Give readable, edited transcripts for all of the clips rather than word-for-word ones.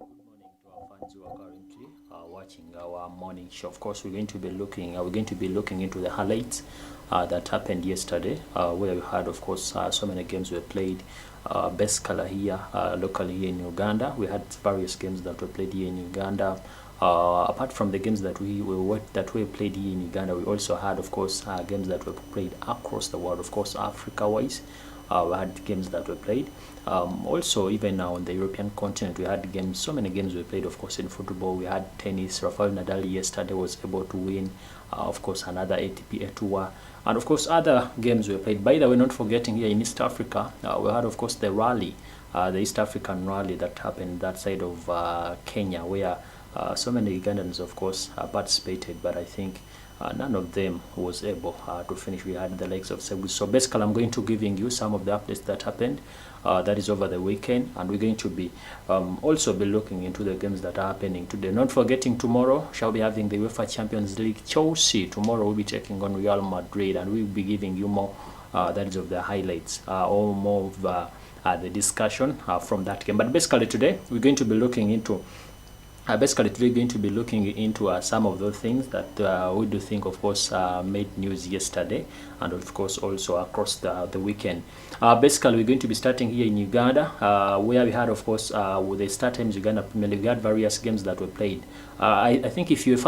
Morning to our fans who are currently watching our morning show. Of course, we're going to be looking into the highlights that happened yesterday, where we had, of course, so many games were played. Best color here, locally here in Uganda. We had various games that were played here in Uganda. Apart from the games that we played here in Uganda, we also had, of course, games that were played across the world. Of course, Africa-wise, we had games that were played. Also, even now on the European continent, we had games. So many games we played. Of course, in football, we had tennis. Rafael Nadal yesterday was able to win. Of course, another ATP tour, and of course, other games we played. By the way, not forgetting here in East Africa, we had, of course, the rally, the East African rally that happened that side of Kenya, where so many Ugandans, of course, participated, but I think none of them was able to finish. We had the likes of Ssemugenze. So basically, I'm going to giving you some of the updates that happened. That is over the weekend, and we're going to be also be looking into the games that are happening today. Not forgetting tomorrow, shall be having the UEFA Champions League. Chelsea tomorrow will be taking on Real Madrid, and we'll be giving you more that is of the highlights or more of the discussion from that game. But basically today we're going to be looking into some of those things that we do think, of course, made news yesterday, and of course also across the weekend. Basically, we're going to be starting here in Uganda, where we had, of course, with the start times Uganda Premier League, we had various games that were played. I think if you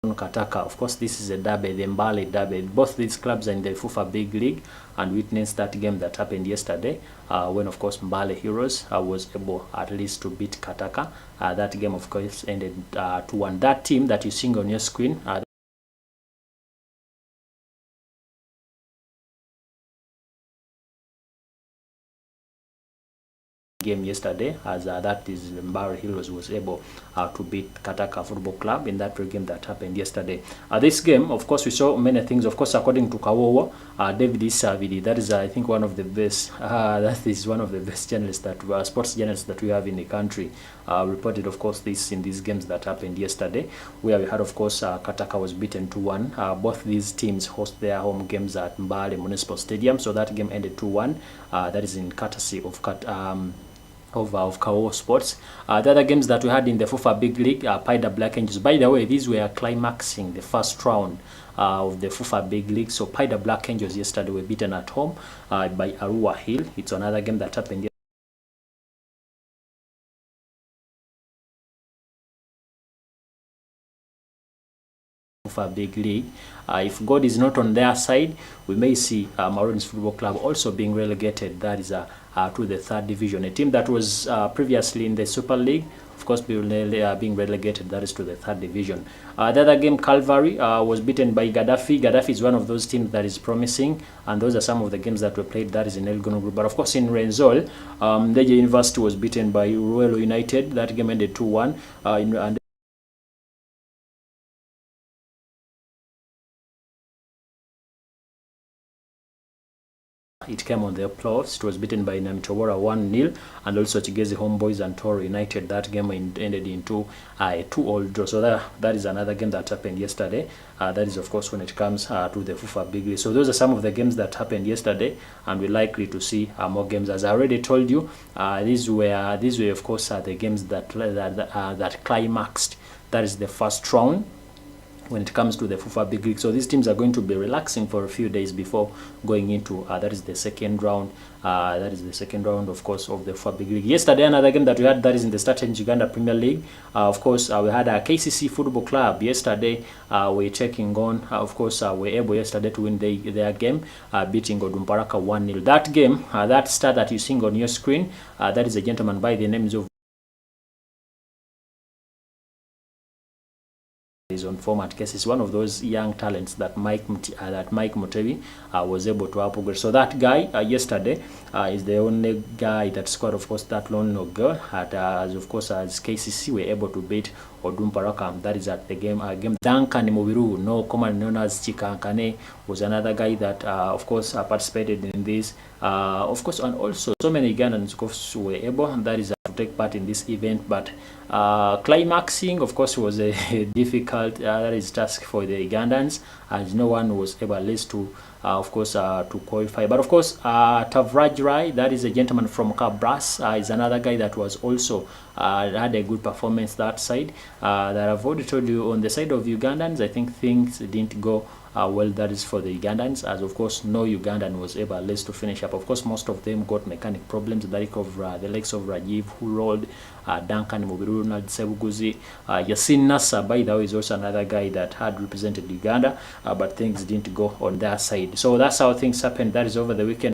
Kataka. Of course, this is a derby, the Mbale derby. Both these clubs are in the FIFA Big League, and witnessed that game that happened yesterday when, of course, Mbale Heroes was able at least to beat Kataka. That game, of course, ended 2-1. That team that you're seeing on your screen, game yesterday, as that is Mbare Heroes was able to beat Kataka Football Club in that game that happened yesterday. This game, of course, we saw many things. Of course, according to Kawowo, David Isavidi, that is, I think, one of the best. That is one of the best journalists that sports journalists that we have in the country. Reported, of course, this in these games that happened yesterday, where we had, of course, Kataka was beaten 2-1. Both these teams host their home games at Mbale Municipal Stadium, so that game ended 2-1. That is in courtesy of of Kao Sports. The other games that we had in the FIFA Big League, Paida Black Angels. By the way, these were climaxing the first round of the FIFA Big League. So Paida Black Angels yesterday were beaten at home by Arua Hill. It's another game that happened a big league. If God is not on their side, we may see Maroons Football Club also being relegated. That is to the third division. A team that was previously in the Super League, of course, being relegated. That is to the third division. The other game, Calvary, was beaten by Gaddafi. Gaddafi is one of those teams that is promising, and those are some of the games that were played. That is in Elgon Group. But of course, in Renzol, Deje University was beaten by Ruelo United. That game ended 2-1. And it came on the playoffs. It was beaten by Namitawara 1-0, and also Chigezi Homeboys and Toro United. That game ended in 2-2 draw. So that is another game that happened yesterday. That is, of course, when it comes to the FIFA Big League. So those are some of the games that happened yesterday, and we're likely to see more games. As I already told you, these were, of course, the games that climaxed. That is the first round when it comes to the FIFA Big League. So these teams are going to be relaxing for a few days before going into that is the second round. That is the second round, of course, of the FIFA Big League. Yesterday, another game that we had, that is in the Starting Uganda Premier League. Of course, we had a KCC Football Club yesterday. We're checking on, of course, we're able yesterday to win their game, beating Odumbaraka 1-0. That game, that star that you're seeing on your screen, that is a gentleman by the names of is on format cases, one of those young talents that Mike Mutebi was able to upgrade. So that guy yesterday is the only guy that scored, of course, that lone goal. As of course, as KCC were able to beat Odumparaka. That is at the game. Duncan Mubiru, no commonly known as Chikankane, was another guy that, of course, participated in this. Of course, and also so many Ugandans, of course, were able, and that is to take part in this event. But climaxing, of course, was a difficult that is task for the Ugandans, as no one was able at least to of course to qualify. But of course, Tavraj Rai, that is a gentleman from Kabras, is another guy that was also had a good performance that side. That I've already told you, on the side of Ugandans, I think things didn't go well. That is for the Ugandans, as of course no Ugandan was able at least to finish up. Of course, most of them got mechanic problems, the likes of Rajiv, who rolled, Duncan Mubiru, Ssemugenze, Yasin Nasa, by the way, is also another guy that had represented Uganda, but things didn't go on their side. So that's how things happened. That is over the weekend.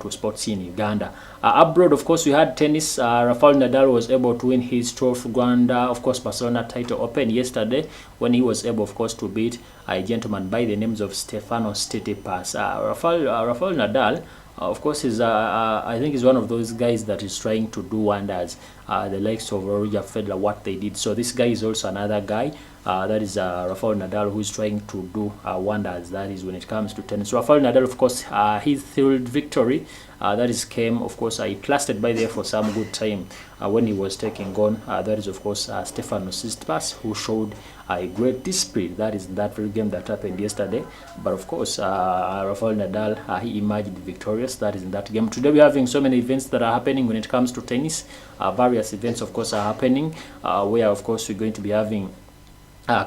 To sports in Uganda. Abroad, of course, we had tennis. Rafael Nadal was able to win his 12th Grand, of course, Barcelona title open yesterday, when he was able, of course, to beat a gentleman by the names of Stefanos Tsitsipas. Rafael Nadal, of course, is I think is one of those guys that is trying to do wonders. The likes of Roger Federer, what they did. So this guy is also another guy. That is Rafael Nadal, who is trying to do wonders. That is when it comes to tennis. Rafael Nadal, of course, his third victory, that is came, of course, it lasted by there for some good time when he was taking on, that is, of course, Stefanos Tsitsipas, who showed a great discipline. That is that very game that happened yesterday. But of course, Rafael Nadal, he emerged victorious. That is in that game. Today we're having so many events that are happening when it comes to tennis. Various events, of course, are happening, where, of course, we're going to be having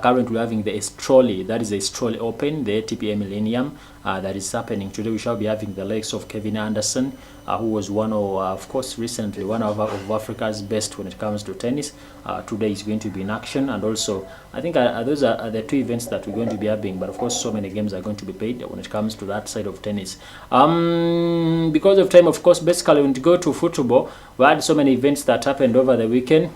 currently having the Estroli, that is the Estroli Open, the ATP Millennium, that is happening today. We shall be having the likes of Kevin Anderson, who was one of course, recently one of Africa's best when it comes to tennis. Today is going to be in action, and also I think those are the two events that we're going to be having. But of course, so many games are going to be played when it comes to that side of tennis. Because of time, of course, basically when you go to football, we had so many events that happened over the weekend.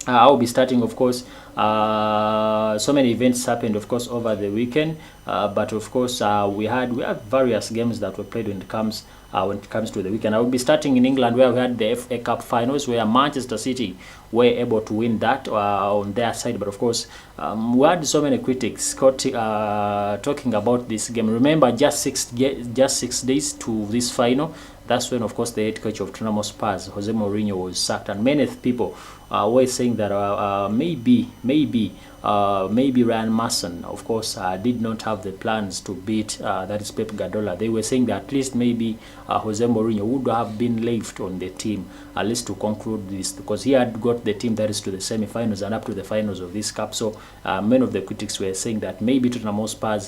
I'll be starting, of course, so many events happened, of course, over the weekend, but of course we had various games that were played when it comes to the weekend. I will be starting in England, where we had the FA Cup finals, where Manchester City were able to win that on their side. But of course, we had so many critics talking about this game. Remember, just six days to this final. That's when, of course, the head coach of Tottenham Hotspur, Jose Mourinho, was sacked, and many people were saying that maybe Ryan Mason, of course, did not have the plans to beat that is Pep Guardiola. They were saying that at least maybe Jose Mourinho would have been left on the team, at least to conclude this, because he had got the team that is to the semi-finals and up to the finals of this cup. So many of the critics were saying that maybe Tottenham Hotspur,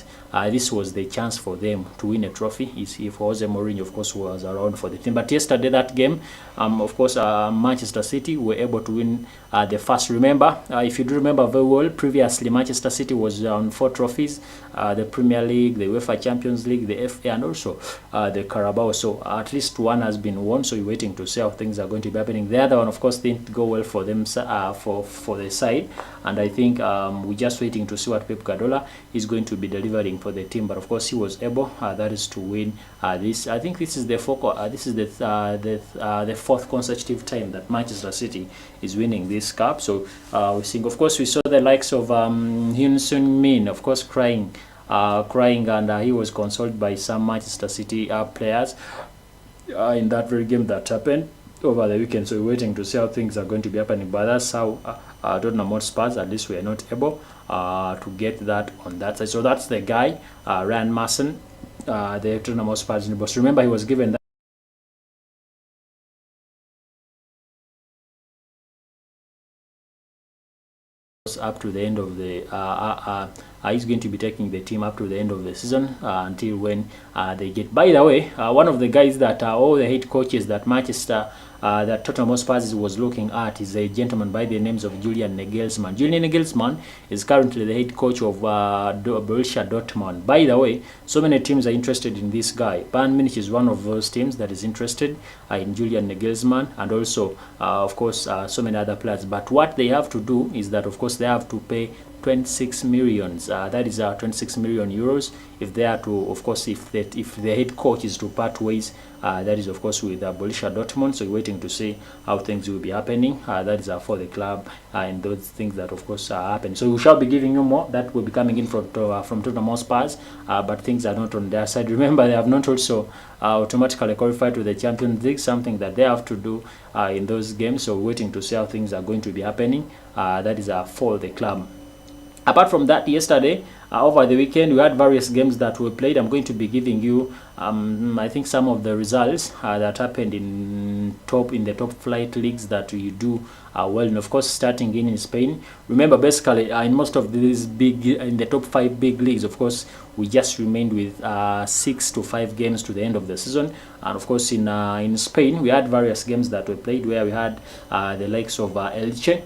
this was the chance for them to win a trophy if Jose Mourinho, of course, was around for the team. But yesterday, that game, of course, Manchester City were able to win the first. Remember, if you do remember very well, previously Manchester City was on 4 trophies, the Premier League, the UEFA Champions League, the FA, and also the Carabao. So at least one has been won, so you're waiting to see how things are going to be happening. The other one, of course, didn't go well for them, for the side, and I think we're just waiting to see what Pep Guardiola is going to be delivering for the team. But of course, he was able, that is, to win this. I think this is the the fourth consecutive time that Manchester City is winning this cup. So we think, of course, we saw the likes of Hyun Sung Min, of course, crying, and he was consoled by some Manchester City players in that very game that happened over the weekend. So we're waiting to see how things are going to be happening. But that's how Tottenham Hotspur, at least, we are not able to get that on that side. So that's the guy, Ryan Mason, the Tottenham Hotspur boss. Remember, he was given that up to the end of the he's going to be taking the team up to the end of the season until when they get. By the way, one of the guys that all the head coaches that that Tottenham Hotspur was looking at is a gentleman by the names of Julian Nagelsmann. Julian Nagelsmann is currently the head coach of Borussia Dortmund. By the way, so many teams are interested in this guy. Bayern Munich is one of those teams that is interested in Julian Nagelsmann, and also, of course, so many other players. But what they have to do is that, of course, they have to pay 26 millions. That is 26 million euros. If they are to, of course, if the head coach is to part ways, that is of course with Borussia Dortmund. So we're waiting to see how things will be happening. That is for the club and those things that of course happen. So we shall be giving you more that will be coming in from Tottenham Hotspurs, but things are not on their side. Remember, they have not also automatically qualified to the Champions League, something that they have to do in those games. So we're waiting to see how things are going to be happening. That is for the club. Apart from that, yesterday, over the weekend, we had various games that were played. I'm going to be giving you, I think, some of the results that happened in the top flight leagues that you do well. And of course, starting in Spain. Remember, basically, in most of these in the top 5 big leagues, of course, we just remained with 6 to 5 games to the end of the season. And of course, in Spain, we had various games that were played where we had the likes of Elche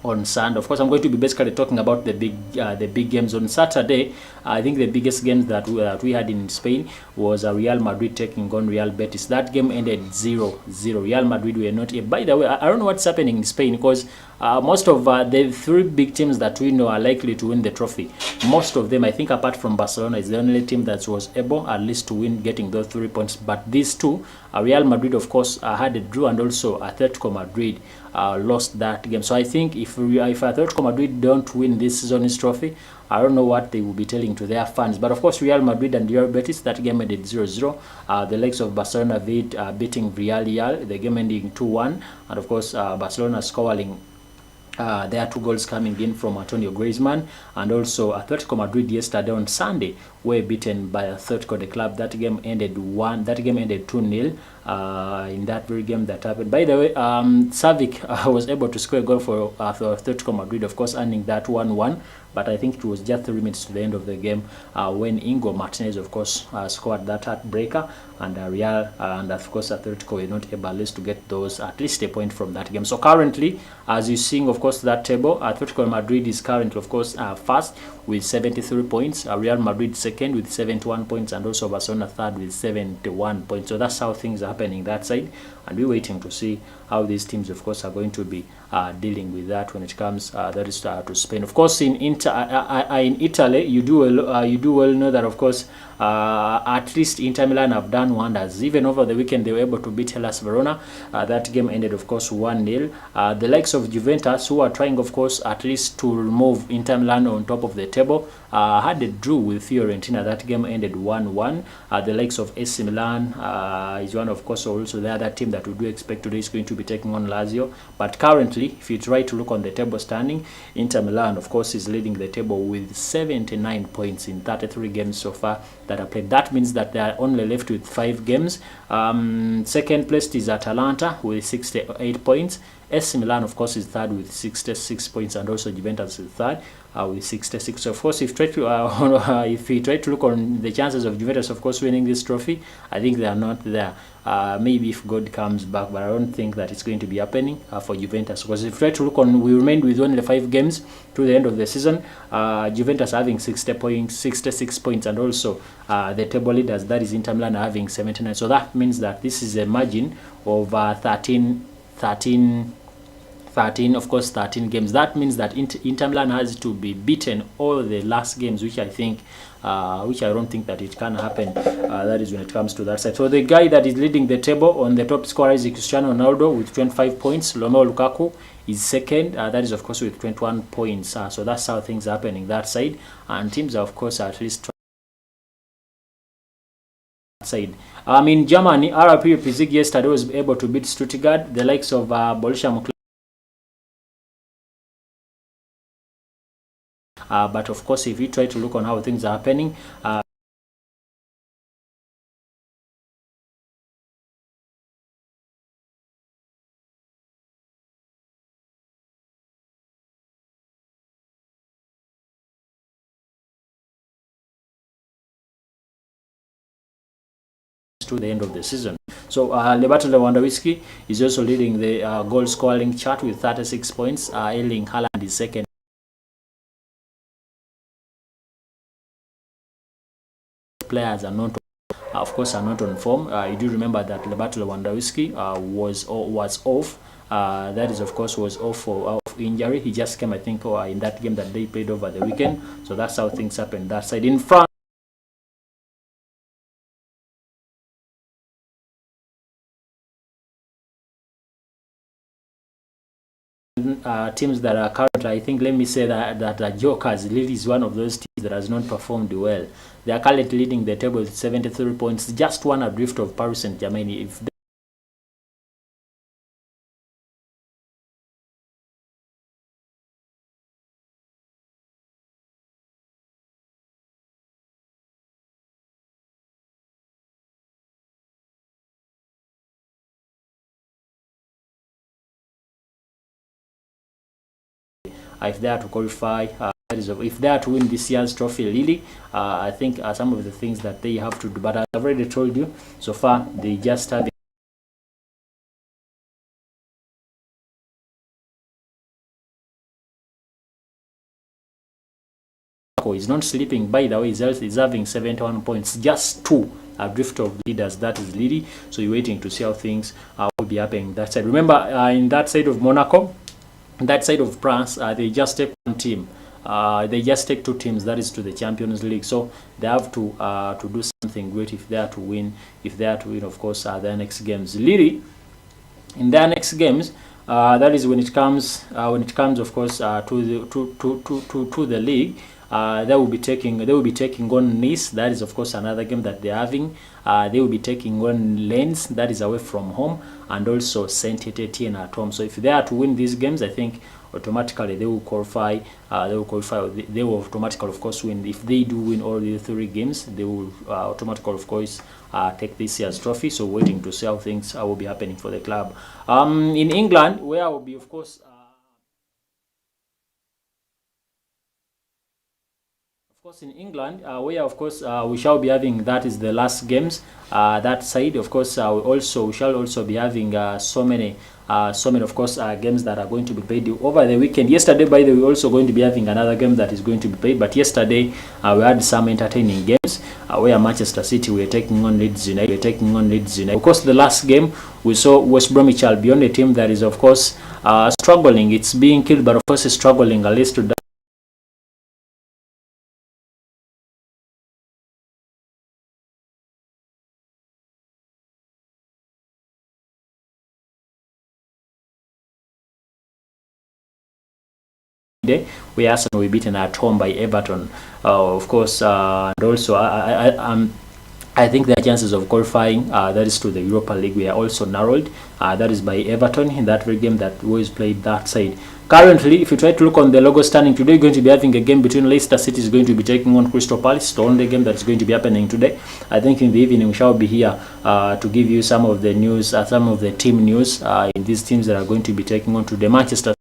on Sunday. Of course, I'm going to be basically talking about the big games on Saturday. I think the biggest games that we had in Spain was Real Madrid taking on Real Betis. That game ended 0-0. Real Madrid were not here. By the way, I don't know what's happening in Spain, because most of the 3 big teams that we know are likely to win the trophy. Most of them, I think, apart from Barcelona, is the only team that was able at least to win, getting those 3 points. But these two, Real Madrid, of course, had a draw, and also Atletico Madrid lost that game. So I think if Atletico Madrid don't win this season's trophy, I don't know what they will be telling to their fans. But of course, Real Madrid and Real Betis, that game ended 0-0. The likes of Barcelona beating Villarreal, the game ending 2-1. And of course, Barcelona scoring there are 2 goals coming in from Antonio Griezmann, and also Atletico Madrid yesterday on Sunday were beaten by Atletico the club. That game ended 2-0 in that very game that happened. By the way, Savic was able to score a goal for Atletico Madrid, of course, earning that 1-1. But I think it was just 3 minutes to the end of the game when Ingo Martinez, of course, scored that heartbreaker, and Real and of course Atletico were not able at least to get those at least a point from that game. So currently, as you seeing, of course, that table, Atletico Madrid is currently, of course, first with 73 points, Real Madrid second with 71 points, and also Barcelona third with 71 points. So that's how things are happening that side, and we're waiting to see how these teams, of course, are going to be dealing with that when it comes that is to Spain. Of course, in Italy, you do well know that, of course, at least Inter Milan have done wonders. Even over the weekend, they were able to beat Hellas Verona. That game ended, of course, 1-0. The likes of Juventus, who are trying, of course, at least to remove Inter Milan on top of the table, had a draw with Fiorentina. That game ended 1-1. The likes of AC Milan is one, of course, also the other team that we do expect today is going to be taking on Lazio. But currently, if you try to look on the table standing, Inter Milan, of course, is leading the table with 79 points in 33 games so far that are played. That means that they are only left with 5 games. Second place is Atalanta with 68 points. AC Milan, of course, is third with 66 points, and also Juventus is third with 66. So of course, if you try to look on the chances of Juventus, of course, winning this trophy, I think they are not there. Maybe if God comes back, but I don't think that it's going to be happening for Juventus, because if you try to look on, we remained with only 5 games to the end of the season. Juventus having 66 points, and also the table leaders, that is Inter Milan, having 79. So that means that this is a margin of 13, of course, 13 games. That means that Inter Milan has to be beaten all the last games, which I think, which I don't think that it can happen. That is when it comes to that side. So the guy that is leading the table on the top scorer is Cristiano Ronaldo with 25 points. Romelu Lukaku is second. That is, of course, with 21 points. So that's how things are happening that side. And teams are, of course, at least side. In Germany, RB Leipzig yesterday was able to beat Stuttgart. The likes of Borussia Mönchengladbach. But of course, if you try to look on how things are happening, to the end of the season. So Roberto Lewandowski is also leading the goal scoring chart with 36 points. Erling Haaland is second. Players are not of course, are not on form. You do remember that Robert Lewandowski was off. That is, of course, was off for injury. He just came, I think, in that game that they played over the weekend. So that's how things happened that side. In France, teams that are currently, I think, let me say that Jokers Lille is one of those teams that has not performed well. They are currently leading the table with 73 points, just one adrift of Paris Saint-Germain. If if they are to qualify, that is, if they are to win this year's trophy, really, I think some of the things that they have to do. But I've already told you, so far they just have. Is not sleeping, by the way. He's having 71 points, just two adrift of leaders, that is Lily. So you're waiting to see how things will be happening that side. Remember, in that side of Monaco, that side of France, they just take one team. They just take two teams, that is to the Champions League. So they have to do something great if they are to win. If they are to win, of course, their next games. Lily, in their next games, that is when it comes, of course, to the league. They will be taking on Nice. That is, of course, another game that they're having. They will be taking on Lens, that is away from home, and also Saint Etienne at home. So if they are to win these games, I think automatically they will qualify. They will automatically, of course, win. If they do win all the three games, they will automatically, of course, take this year's trophy. So waiting to see how things will be happening for the club. In England, where I will be, of course. Of course, in England, where of course we shall be having, that is the last games. That side, of course, we shall also be having so many, of course, games that are going to be played over the weekend. Yesterday, by the way, we're also going to be having another game that is going to be played. But yesterday, we had some entertaining games where Manchester City were taking on Leeds United. Of course, the last game we saw West Bromwich Albion, a team that is, of course, struggling. It's being killed, but of course, it's struggling at least to. Where Arsenal were beaten at home by Everton, of course, and also I think their chances of qualifying, that is to the Europa League, were also narrowed. That is by Everton in that very game that was played that side. Currently, if you try to look on the logo standing today, going to be having a game between Leicester City is going to be taking on Crystal Palace. The only game that is going to be happening today. I think in the evening we shall be here to give you some of the news, some of the team news in these teams that are going to be taking on today. Manchester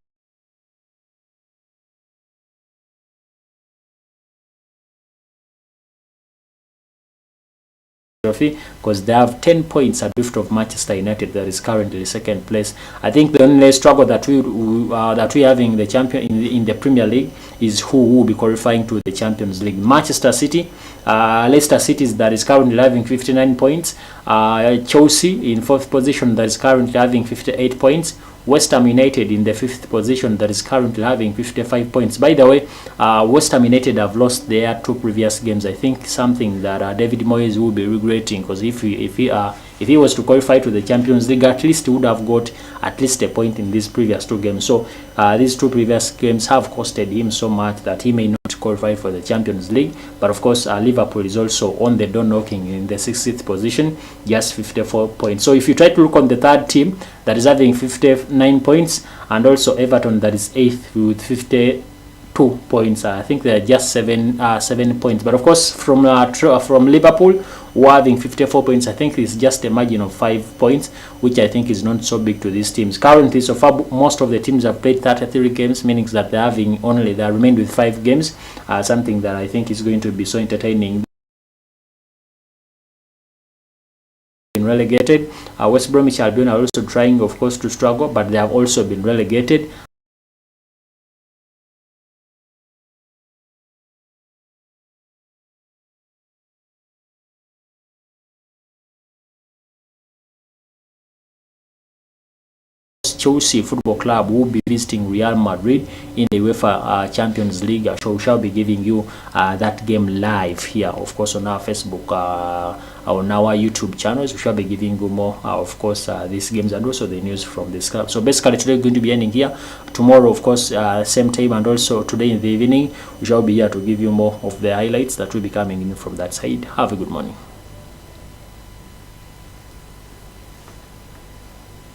trophy, because they have 10 points adrift of Manchester United, that is currently second place. I think the only struggle that we having the champion in the Premier League is who will be qualifying to the Champions League. Manchester City, Leicester City that is currently having 59 points. Chelsea in fourth position that is currently having 58 points. West Ham United in the fifth position that is currently having 55 points. By the way, West Ham United have lost their two previous games. I think something that David Moyes will be regretting, because if he was to qualify to the Champions League, at least he would have got at least a point in these previous two games. So these two previous games have costed him so much that he may not qualify for the Champions League. But of course, Liverpool is also on the door knocking in the 60th position, just 54 points. So if you try to look on the third team that is having 59 points, and also Everton that is 8th with 52 points. I think they are just 7 points. But of course, from Liverpool, who are having 54 points, I think it's just a margin of 5 points, which I think is not so big to these teams. Currently, so far, most of the teams have played 33 games, meaning that they are remained with 5 games. Something that I think is going to be so entertaining. Been relegated. West Bromwich Albion are also trying, of course, to struggle, but they have also been relegated. Chelsea Football Club will be visiting Real Madrid in the UEFA Champions League. So we shall be giving you that game live here, of course, on our Facebook, on our YouTube channels. We shall be giving you more, of course, these games and also the news from this club. So basically, today we're going to be ending here. Tomorrow, of course, same time, and also today in the evening, we shall be here to give you more of the highlights that will be coming in from that side. Have a good morning.